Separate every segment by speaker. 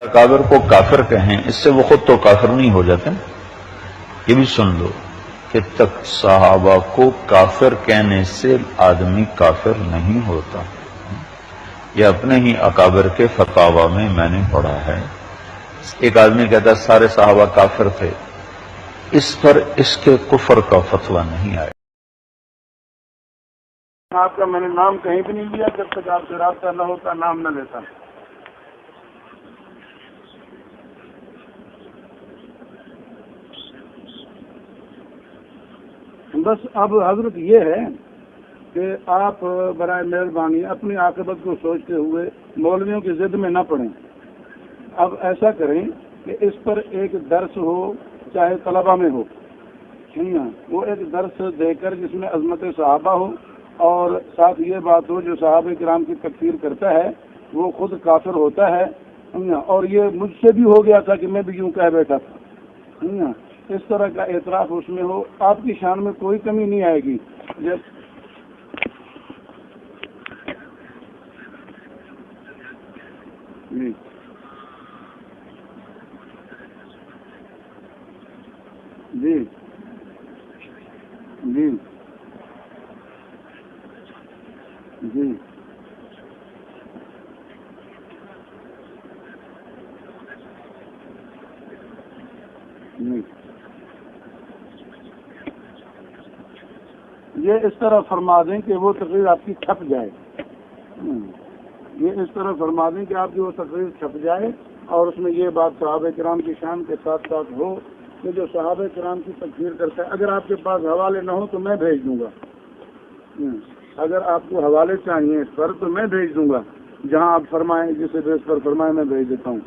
Speaker 1: اکابر کو کافر کہیں اس سے وہ خود تو کافر نہیں ہو جاتے. یہ بھی سن لو کہ تک صحابہ کو کافر کہنے سے آدمی کافر نہیں ہوتا. یہ اپنے ہی اکابر کے فتاوی میں میں نے پڑھا ہے. ایک آدمی کہتا ہے سارے صحابہ کافر تھے، اس پر اس کے کفر کا فتویٰ نہیں آیا.
Speaker 2: آپ کا میں نے نام کہیں بھی نہیں لیا جب تک آپ سے رابطہ نہ ہوتا، نام نہ لیتا. بس اب حضرت یہ ہے کہ آپ برائے مہربانی اپنی عاقبت کو سوچتے ہوئے مولویوں کی ضد میں نہ پڑیں. اب ایسا کریں کہ اس پر ایک درس ہو، چاہے طلبہ میں ہو، وہ ایک درس دے کر جس میں عظمت صحابہ ہو اور ساتھ یہ بات ہو جو صحابہ کرام کی تکفیر کرتا ہے وہ خود کافر ہوتا ہے. اور یہ مجھ سے بھی ہو گیا تھا کہ میں بھی یوں کہہ بیٹھا تھا. اس طرح کا اعتراف اس میں ہو، آپ کی شان میں کوئی کمی نہیں آئے گی. جی جی جی جی یہ اس طرح فرما دیں کہ وہ تقریر آپ کی چھپ جائے. یہ اس طرح فرما دیں کہ آپ کی وہ تقریر چھپ جائے اور اس میں یہ بات صحابہ کرام کی شان کے ساتھ ساتھ ہو کہ جو صحابہ کرام کی تکفیر کرتا ہے. اگر آپ کے پاس حوالے نہ ہو تو میں بھیج دوں گا. اگر آپ کو حوالے چاہیے اس پر تو میں بھیج دوں گا، جہاں آپ فرمائیں جسے بیس پر فرمائیں میں بھیج دیتا ہوں.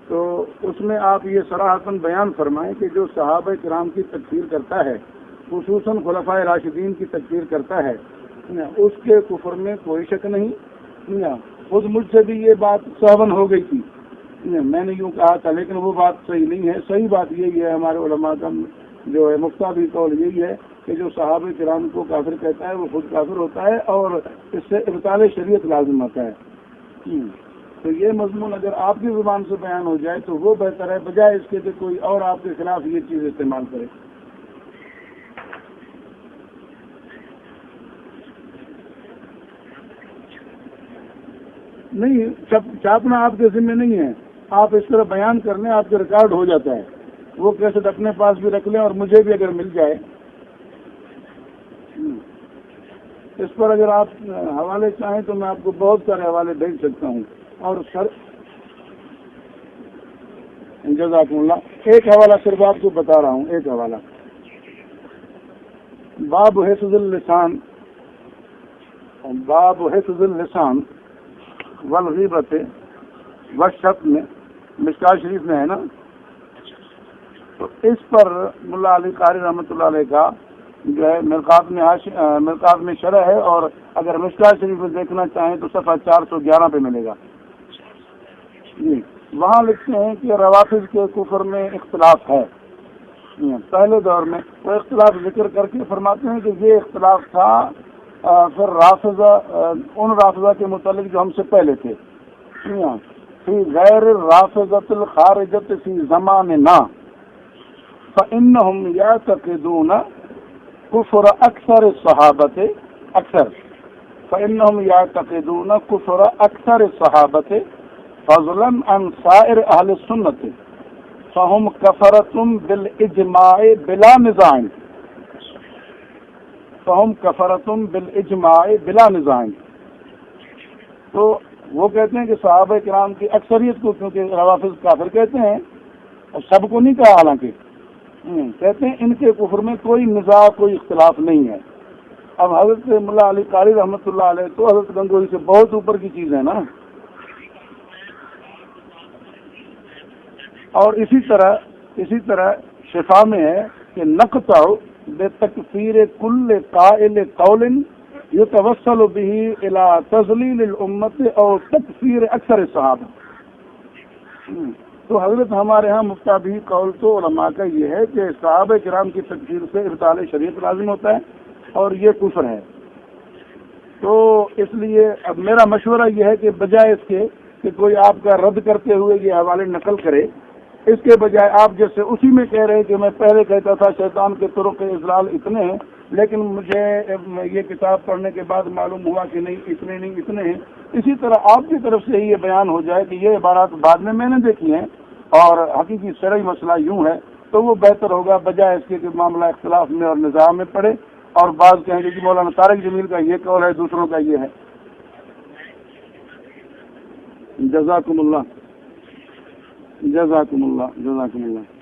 Speaker 2: تو اس میں آپ یہ صراحتاً بیان فرمائیں کہ جو صحابہ کرام کی تکفیر کرتا ہے، خصوصاً خلفائے راشدین کی تکفیر کرتا ہے، اس کے کفر میں کوئی شک نہیں. خود مجھ سے بھی یہ بات سہون ہو گئی تھی، میں نے یوں کہا تھا، لیکن وہ بات صحیح نہیں ہے. صحیح بات یہی ہے، ہمارے علماء کا جو ہے مفتابی قول یہی ہے کہ جو صحابہ کرام کو کافر کہتا ہے وہ خود کافر ہوتا ہے اور اس سے ابطال شریعت لازم آتا ہے. تو یہ مضمون اگر آپ کی زبان سے بیان ہو جائے تو وہ بہتر ہے، بجائے اس کے کہ کوئی اور آپ کے خلاف یہ چیز استعمال کرے. نہیں، چھاپنا آپ کے ذمہ نہیں ہے. آپ اس طرح بیان کر لیں، آپ کے ریکارڈ ہو جاتا ہے. وہ کیسٹ اپنے پاس بھی رکھ لیں اور مجھے بھی اگر مل جائے. اس پر اگر آپ حوالے چاہیں تو میں آپ کو بہت سارے حوالے بھیج سکتا ہوں. اور سر جزاکم اللہ، ایک حوالہ صرف آپ کو بتا رہا ہوں. ایک حوالہ باب حفظ اللسان والغیبت والشتم، مشکوٰۃ شریف میں ہے نا. تو اس پر ملا علی قاری رحمۃ اللہ علیہ کا جو ہے مرقات میں شرح ہے، اور اگر مشکوٰۃ شریف میں دیکھنا چاہیں تو صفحہ 411 پہ ملے گا. جی، وہاں لکھتے ہیں کہ روافض کے کفر میں اختلاف ہے. پہلے دور میں وہ اختلاف ذکر کر کے فرماتے ہیں کہ یہ اختلاف تھا پھر ان رافضہ کے متعلق جو ہم سے پہلے تھے، فی غیر رافضۃ الخارجۃ فی زماننا فإنهم يعتقدون كفر أكثر الصحابة فضلا عن سائر أهل السنة فهم كفرة بالإجماع بلا نزاع. تو وہ کہتے ہیں کہ صحابہ کرام کی اکثریت کو، کیونکہ روافض کافر کہتے ہیں اور سب کو نہیں کہا، حالانکہ کہتے ہیں ان کے کفر میں کوئی نزاع، کوئی اختلاف نہیں ہے. اب حضرت ملا علی قاری رحمۃ اللہ علیہ تو حضرت گنگوہی سے بہت اوپر کی چیز ہے نا. اور اسی طرح شفا میں ہے کہ نقطع بتکفیر کل قائل قول یتوسل به الى تضلیل الامت اور تکفیر اکثر صحابہ. تو حضرت ہمارے ہاں مفتابی قول تو علماء کا یہ ہے کہ صحابہ کرام کی تکفیر سے ابطال شریعت لازم ہوتا ہے اور یہ کفر ہے. تو اس لیے اب میرا مشورہ یہ ہے کہ بجائے اس کے کہ کوئی آپ کا رد کرتے ہوئے یہ حوالے نقل کرے، اس کے بجائے آپ جیسے اسی میں کہہ رہے کہ میں پہلے کہتا تھا شیطان کے طرق اضلال اتنے ہیں، لیکن مجھے یہ کتاب پڑھنے کے بعد معلوم ہوا کہ نہیں اتنے ہیں، اسی طرح آپ کی طرف سے یہ بیان ہو جائے کہ یہ عبارات بعد میں نے دیکھی ہیں اور حقیقی شرعی مسئلہ یوں ہے، تو وہ بہتر ہوگا بجائے اس کے کہ معاملہ اختلاف میں اور نظام میں پڑے اور بعض کہیں گے کہ مولانا طارق جمیل کا یہ قول ہے، دوسروں کا یہ ہے۔ جزاکم اللہ، جزاکم اللہ، جزاکم اللہ۔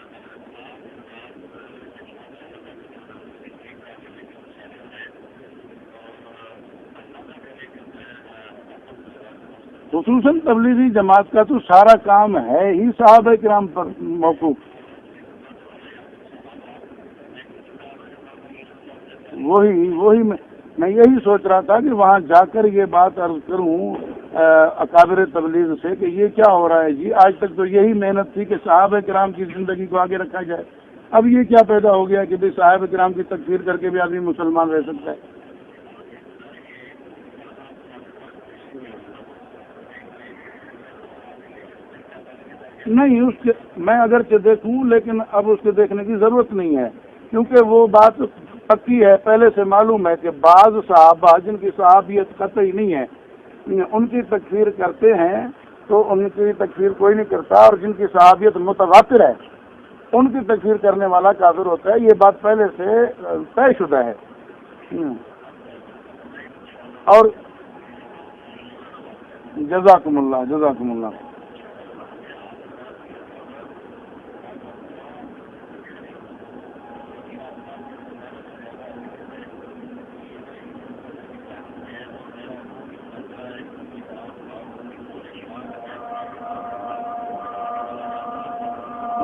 Speaker 2: خصوصاً تبلیغی جماعت کا تو سارا کام ہے ہی صحابہ کرام پر موقوف۔ وہی میں یہی سوچ رہا تھا کہ وہاں جا کر یہ بات عرض کروں اکابر تبلیغ سے کہ یہ کیا ہو رہا ہے جی، آج تک تو یہی محنت تھی کہ صحابہ کرام کی زندگی کو آگے رکھا جائے، اب یہ کیا پیدا ہو گیا کہ بھئی صحابہ کرام کی تکفیر کر کے بھی آدمی مسلمان رہ سکتا ہے؟ نہیں، میں اگرچہ دیکھوں لیکن اب اس کے دیکھنے کی ضرورت نہیں ہے، کیونکہ وہ بات پکی ہے، پہلے سے معلوم ہے کہ بعض صحابہ جن کی صحابیت قطعی نہیں ہے ان کی تکفیر کرتے ہیں تو ان کی تکفیر کوئی نہیں کرتا، اور جن کی صحابیت متواتر ہے ان کی تکفیر کرنے والا کافر ہوتا ہے، یہ بات پہلے سے طے شدہ ہے۔ اور جزاکم اللہ، جزاکم اللہ۔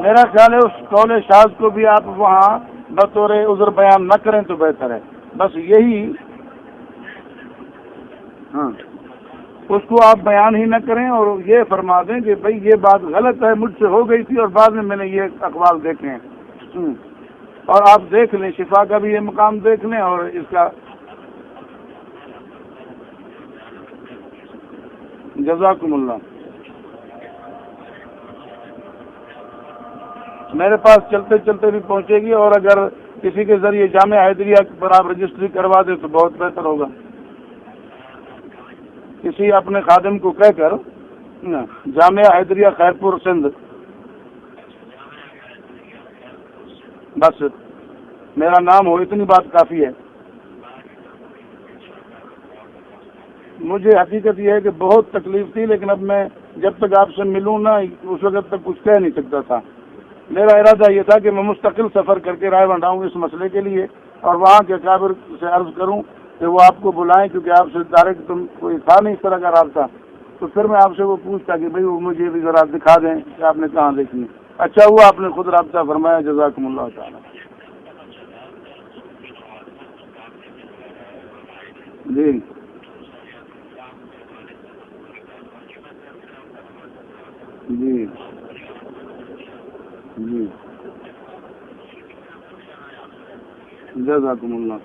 Speaker 2: میرا خیال ہے اس قول شاذ کو بھی آپ وہاں بطور عذر بیان نہ کریں تو بہتر ہے، بس یہی، ہاں اس کو آپ بیان ہی نہ کریں اور یہ فرما دیں کہ بھئی یہ بات غلط ہے، مجھ سے ہو گئی تھی اور بعد میں نے یہ اقوال دیکھے ہیں، اور آپ دیکھ لیں شفا کا بھی یہ مقام دیکھ لیں اور اس کا۔ جزاکم اللہ۔ میرے پاس چلتے چلتے بھی پہنچے گی، اور اگر کسی کے ذریعے جامعہ حیدریہ پر آپ رجسٹری کروا دیں تو بہت بہتر ہوگا، کسی اپنے خادم کو کہہ کر جامعہ حیدریہ خیرپور سندھ، بس میرا نام ہو اتنی بات کافی ہے۔ مجھے حقیقت یہ ہے کہ بہت تکلیف تھی، لیکن اب میں جب تک آپ سے ملوں نا اس وقت تک کچھ کہہ نہیں سکتا تھا۔ میرا ارادہ یہ تھا کہ میں مستقل سفر کر کے رائے بنڈاؤں اس مسئلے کے لیے اور وہاں کے اکابر سے عرض کروں کہ وہ آپ کو بلائیں، کیونکہ آپ سے ڈائریکٹ کوئی تھا نہیں اس طرح کا رابطہ، تو پھر میں آپ سے وہ پوچھتا کہ بھئی وہ مجھے بھی ذرا دکھا دیں کہ آپ نے کہاں دیکھی۔ اچھا ہوا آپ نے خود رابطہ فرمایا، جزاکم اللہ تعالی۔ جی جی جی، جزاکم اللہ۔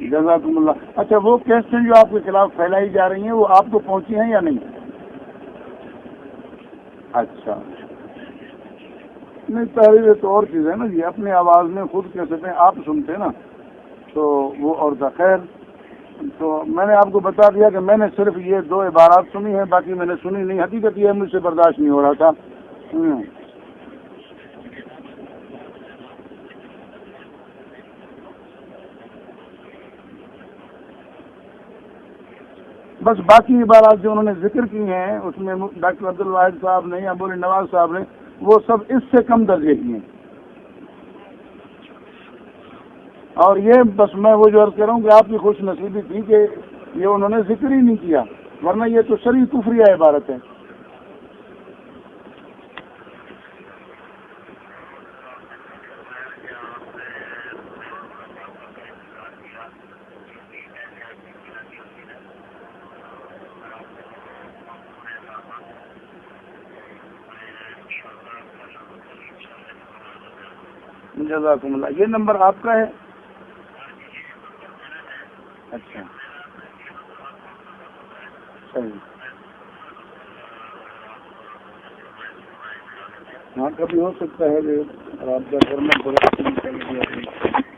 Speaker 2: جزاکم اللہ۔ اچھا وہ کیسٹیں جو آپ کے خلاف پھیلائی جا رہی ہیں وہ آپ کو پہنچی ہیں یا نہیں؟ اچھا، نہیں تحریر تو اور چیز ہے نا جی، اپنی آواز میں خود کیسٹیں آپ سنتے نا تو وہ اور خیر۔ تو میں نے آپ کو بتا دیا کہ میں نے صرف یہ 2 عبارات سنی ہیں، باقی میں نے سنی نہیں، حقیقت یہ مجھ سے برداشت نہیں ہو رہا تھا۔ بس باقی عبارات جو انہوں نے ذکر کی ہیں اس میں ڈاکٹر عبد الواحد صاحب نے یا بولی نواز صاحب نے، وہ سب اس سے کم درجے کی ہیں، اور یہ بس میں وہ جو عرض کر رہا ہوں کہ آپ کی خوش نصیبی تھی کہ یہ انہوں نے ذکر ہی نہیں کیا، ورنہ یہ تو شرعی کفریہ عبارت ہے۔ جزاکم اللہ. یہ نمبر آپ کا ہے؟ اچھا صحیح. ہاں کبھی ہو سکتا ہے کہ رابطہ کرنا پڑے.